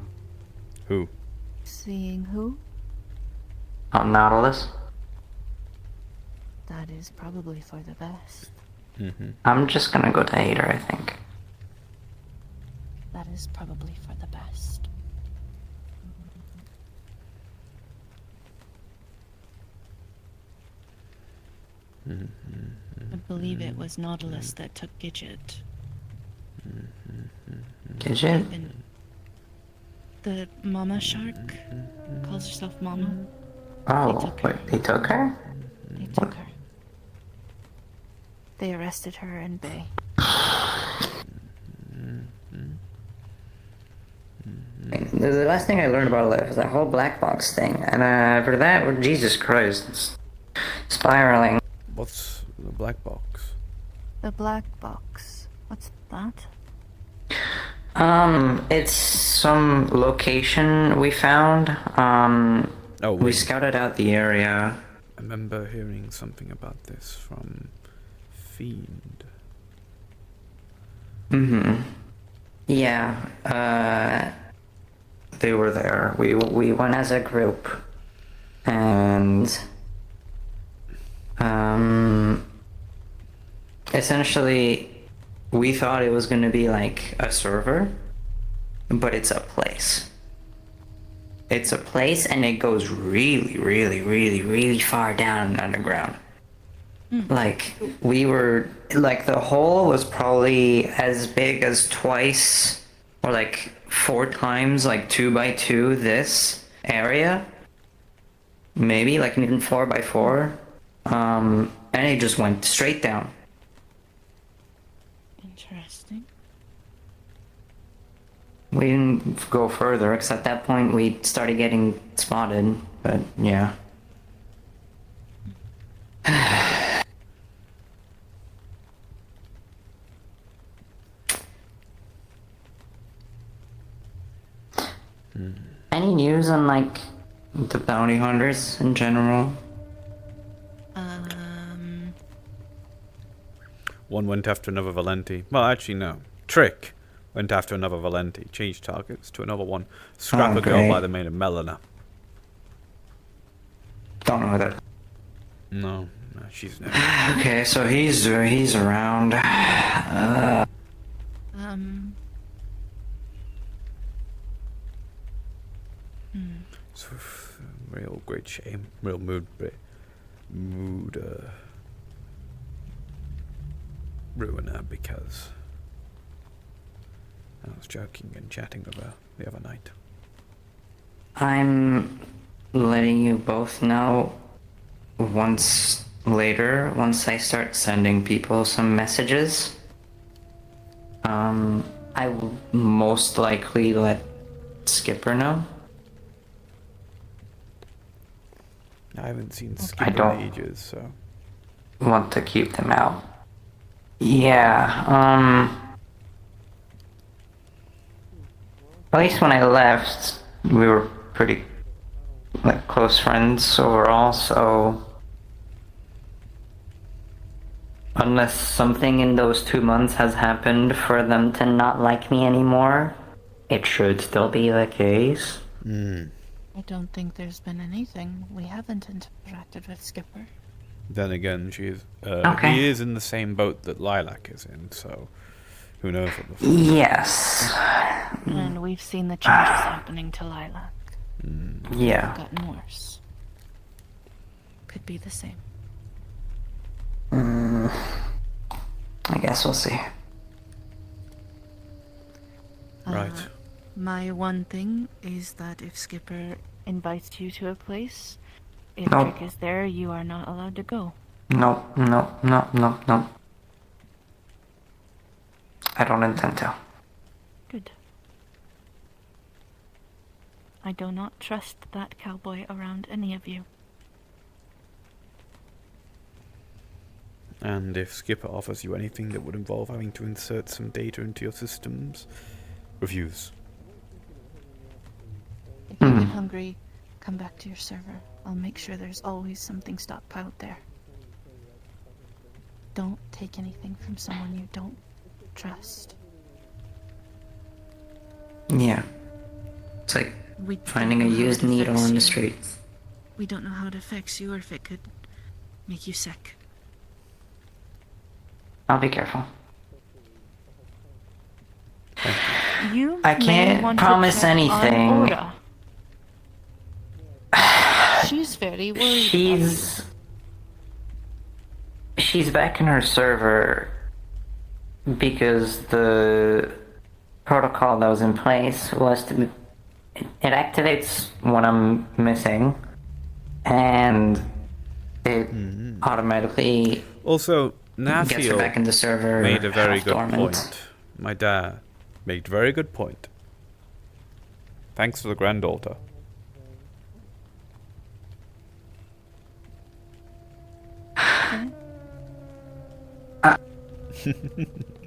Who? Seeing who? On Nautilus. That is probably for the best. I'm just gonna go to Hater, I think. That is probably for the best. I believe it was Nautilus that took Gidget. Gidget? The mama shark calls herself Mama. Oh, wait, they took her? They took her. They arrested her in Bay. the last thing I learned about life is that whole black box thing, and after that, well, Jesus Christ, it's spiraling. What's the black box? The black box. What's that? It's some location we found. We scouted out the area. I remember hearing something about this from Fiend. Yeah, they were there. We went as a group, and essentially we thought it was gonna be like a server, but it's a place. It's a place, and it goes really, really, really, really far down underground. Like, we were, like, the hole was probably as big as twice, or like 4 times, like 2 by 2 this area. Maybe, like, even 4 by 4. And it just went straight down. Interesting. We didn't go further, because at that point we started getting spotted, but yeah. Any news on, like, the bounty hunters in general? One went after another Valenti. Well, actually, no. Trick went after another Valenti. Changed targets to another one. Scrap a girl by the name of Melina. Don't know that. No, she's never. Okay, so he's around. So, real great shame. Real ruiner because I was joking and chatting with her the other night. I'm letting you both know once I start sending people some messages. I will most likely let Skipper know. I haven't seen Skipper in ages, so want to keep them out. Yeah, at least when I left, we were pretty, like, close friends overall, so unless something in those 2 months has happened for them to not like me anymore, it should still be the case. I don't think there's been anything. We haven't interacted with Skipper. then again, he is in the same boat that Lilac is in, so who knows what the fuck. Yes. And we've seen the changes happening to Lilac. Yeah. They've gotten worse. Could be the same. I guess we'll see. Right. My one thing is that if Skipper invites you to a place, if Nope. Trick is there, you are not allowed to go. Nope. I don't intend to. Good. I do not trust that cowboy around any of you. And if Skipper offers you anything that would involve having to insert some data into your systems, refuse. If you get hungry, come back to your server. I'll make sure there's always something stockpiled there. Don't take anything from someone you don't trust. Yeah. It's like finding a used needle on the street. We don't know how it affects you or if it could make you sick. I'll be careful. You I may can't want to promise check on anything. Oda. She's very worried. She's back in her server because the protocol that was in place was to it activates when I'm missing, and it automatically also gets her Nafio back in the server. made a very half good dormant. point. My dad made a very good point. Thanks for the granddaughter.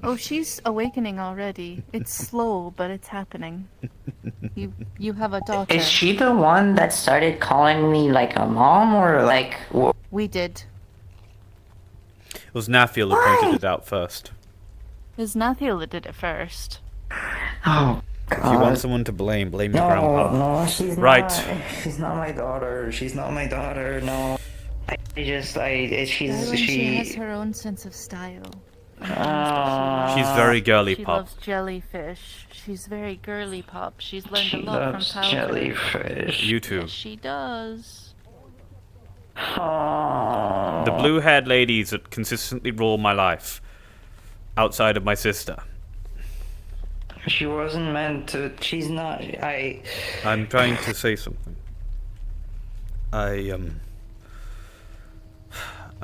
Oh, she's awakening already. It's slow, but it's happening. You have a daughter. Is she the one that started calling me like a mom, or like? We did. It was Nathiel who pointed it out first. It was Nathiel that did it first. Oh, if you want someone to blame, blame your no, grandpa. No, she's right. not. She's not my daughter. She's not my daughter. No. She has her own sense of style. She's very girly she pop. She loves jellyfish. She's very girly pop. She's learned a lot from loves childhood. jellyfish. You too. Yes, she does. The blue-haired ladies that consistently rule my life, outside of my sister. She wasn't meant to. She's not. I'm trying to say something. I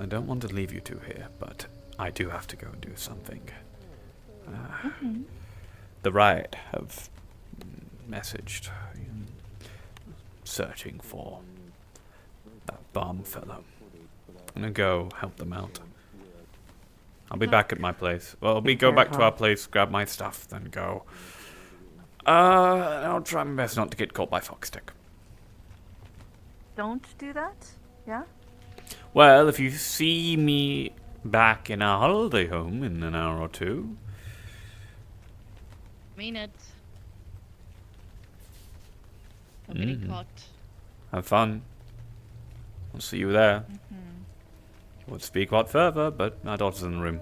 don't want to leave you two here, but I do have to go and do something. The riot have messaged, searching for that bomb fellow. I'm gonna go help them out. I'll be back at my place. Well, go back to our place, grab my stuff, then go. I'll try my best not to get caught by Foxstick. Don't do that? Yeah? Well, if you see me back in our holiday home in an hour or two. Mean it. Don't get caught. Have fun. I'll see you there. Would speak what further, but our daughter's in the room.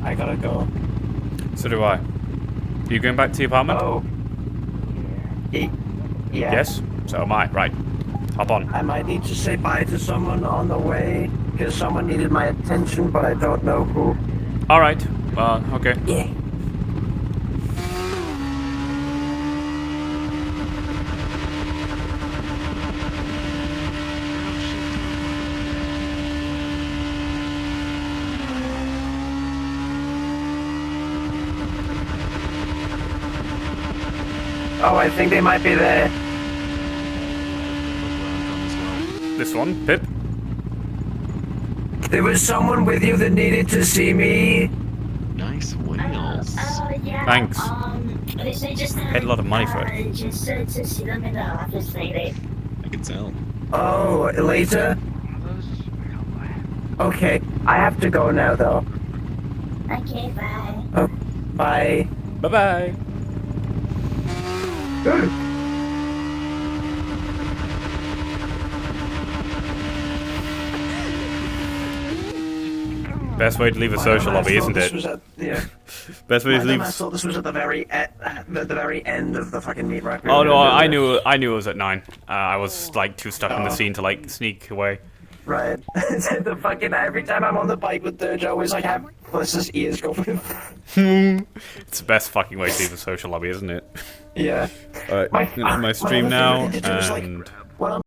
I gotta go. So do I. Are you going back to the apartment? Oh. Yeah. Yes? So am I. Right. Hop on. I might need to say bye to someone on the way, because someone needed my attention, but I don't know who. Alright. Okay. Yeah. Oh, I think they might be there. This one, Pip? There was someone with you that needed to see me. Nice wheels. Yeah. Thanks. They just Paid a lot of money for it. Just to see them in the office later. I can tell. Oh, later? Okay, I have to go now, though. Okay, bye. Oh, bye. Bye-bye. Best way to leave a social lobby, isn't it? Best way to leave. I thought this was at the very end of the fucking meet, right? Oh no, I knew it was at 9. I was like too stuck in the scene to like sneak away. Right. The fucking every time I'm on the bike with Dirge, I always like have Melissa's ears go. It's the best fucking way to leave a social lobby, isn't it? Yeah. Alright, I'm gonna end my stream now, and